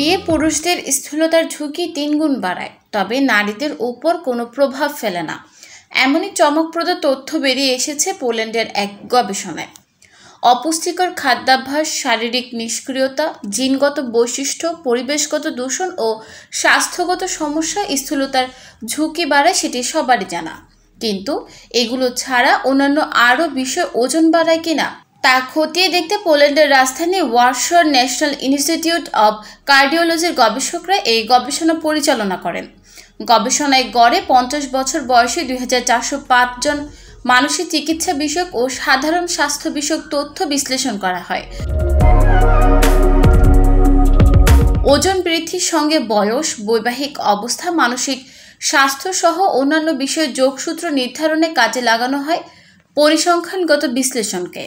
বিয়ে পুরুষদের স্থূলতার ঝুঁকি 3 গুণ বাড়ায়, তবে নারীদের উপর কোনো প্রভাব ফেলে না। এমনই চমকপ্রদ তথ্য বেরিয়ে এসেছে পোল্যান্ডের এক গবেষণায়। অপুষ্টিকর খাদ্যাভ্যাস, শারীরিক নিষ্ক্রিয়তা, জিনগত বৈশিষ্ট্য, পরিবেশগত দূষণ ও স্বাস্থ্যগত সমস্যা স্থূলতার ঝুঁকি বাড়ায়, সেটি সবারই জানা। কিন্তু এগুলো ছাড়া অন্যান্য আরও বিষয় ওজন বাড়ায় কিনা তা খতিয়ে দেখতে পোল্যান্ডের রাজধানী ওয়ারশর ন্যাশনাল ইনস্টিটিউট অব কার্ডিওলজির গবেষকরা এই গবেষণা পরিচালনা করেন। গবেষণায় গড়ে 50 বছর বয়সী 2405 জন মানসিক চিকিৎসা বিষয়ক ও সাধারণ স্বাস্থ্য বিষয়ক তথ্য বিশ্লেষণ করা হয়। ওজন বৃদ্ধির সঙ্গে বয়স, বৈবাহিক অবস্থা, মানসিক স্বাস্থ্য সহ অন্যান্য বিষয়ের যোগসূত্র নির্ধারণে কাজে লাগানো হয় পরিসংখ্যানগত বিশ্লেষণকে।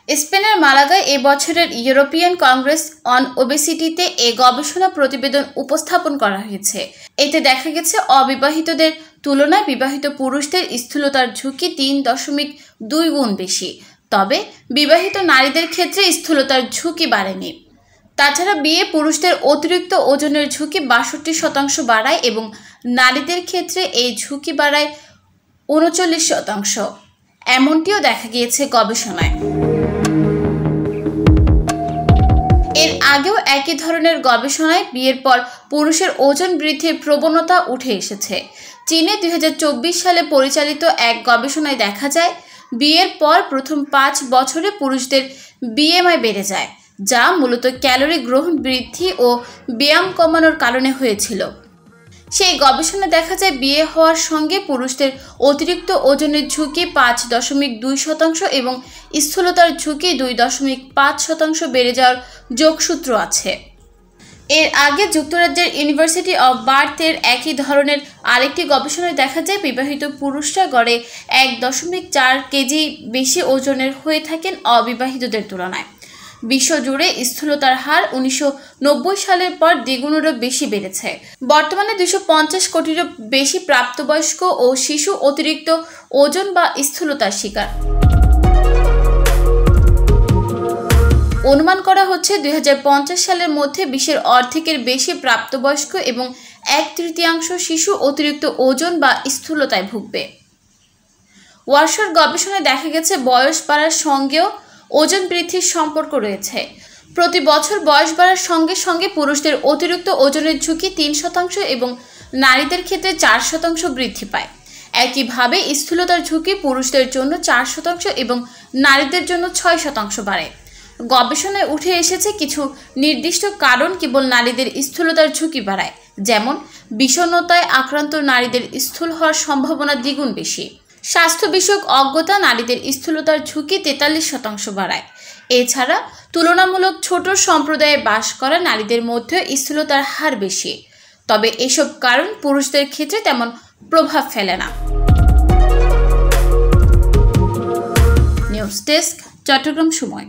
স্পেনের মালাগায় এ বছরের ইউরোপিয়ান কংগ্রেস অন ওবেসিটিতে এ গবেষণা প্রতিবেদন উপস্থাপন করা হয়েছে। এতে দেখা গেছে অবিবাহিতদের তুলনায় বিবাহিত পুরুষদের স্থূলতার ঝুঁকি 3.2 গুণ বেশি, তবে বিবাহিত নারীদের ক্ষেত্রে স্থূলতার ঝুঁকি বাড়েনি। তাছাড়া বিয়ে পুরুষদের অতিরিক্ত ওজনের ঝুঁকি 62% বাড়ায় এবং নারীদের ক্ষেত্রে এই ঝুঁকি বাড়ায় 39%। এমনটিও দেখা গিয়েছে গবেষণায়। এর আগেও একই ধরনের গবেষণায় বিয়ের পর পুরুষের ওজন বৃদ্ধির প্রবণতা উঠে এসেছে। চীনে 2024 সালে পরিচালিত এক গবেষণায় দেখা যায়, বিয়ের পর প্রথম 5 বছরে পুরুষদের বিএমআই বেড়ে যায়, যা মূলত ক্যালোরি গ্রহণ বৃদ্ধি ও ব্যায়াম কমানোর কারণে হয়েছিল। সেই গবেষণায় দেখা যায়, বিয়ে হওয়ার সঙ্গে পুরুষদের অতিরিক্ত ওজনের ঝুঁকি 5.2% এবং স্থূলতার ঝুঁকি 2.5% বেড়ে যাওয়ার যোগসূত্র আছে। এর আগে যুক্তরাজ্যের ইউনিভার্সিটি অব বার্থের একই ধরনের আরেকটি গবেষণায় দেখা যায়, বিবাহিত পুরুষরা গড়ে 1.4 কেজি বেশি ওজনের হয়ে থাকেন অবিবাহিতদের তুলনায়। বিশ্বজুড়ে স্থূলতার হার 1990 সালের পর দ্বিগুণেরও বেশি বেড়েছে। বর্তমানে 250 কোটিরও বেশি প্রাপ্তবয়স্ক ও শিশু অতিরিক্ত ওজন বা স্থূলতার শিকার। অনুমান করা হচ্ছে 2050 সালের মধ্যে বিশ্বের অর্ধেকের বেশি প্রাপ্তবয়স্ক এবং 1/3 শিশু অতিরিক্ত ওজন বা স্থূলতায় ভুগবে। ওয়ারশর গবেষণায় দেখা গেছে, বয়স বাড়ার সঙ্গেও ওজন বৃদ্ধির সম্পর্ক রয়েছে। প্রতি বছর বয়স বাড়ার সঙ্গে সঙ্গে পুরুষদের অতিরিক্ত ওজনের ঝুঁকি 3% এবং নারীদের ক্ষেত্রে 4% বৃদ্ধি পায়। একইভাবে স্থূলতার ঝুঁকি পুরুষদের জন্য 4% এবং নারীদের জন্য 6% বাড়ে। গবেষণায় উঠে এসেছে, কিছু নির্দিষ্ট কারণ কেবল নারীদের স্থূলতার ঝুঁকি বাড়ায়, যেমন বিষণ্ণতায় আক্রান্ত নারীদের স্থূল হওয়ার সম্ভাবনা দ্বিগুণ বেশি। স্বাস্থ্য বিষয়ক অজ্ঞতা নারীদের স্থূলতার ঝুঁকি 43% বাড়ায়। এছাড়া তুলনামূলক ছোট সম্প্রদায়ে বাস করা নারীদের মধ্যে স্থূলতার হার বেশি, তবে এসব কারণ পুরুষদের ক্ষেত্রে তেমন প্রভাব ফেলে না। নিউজ ডেস্ক, চট্টগ্রাম সময়।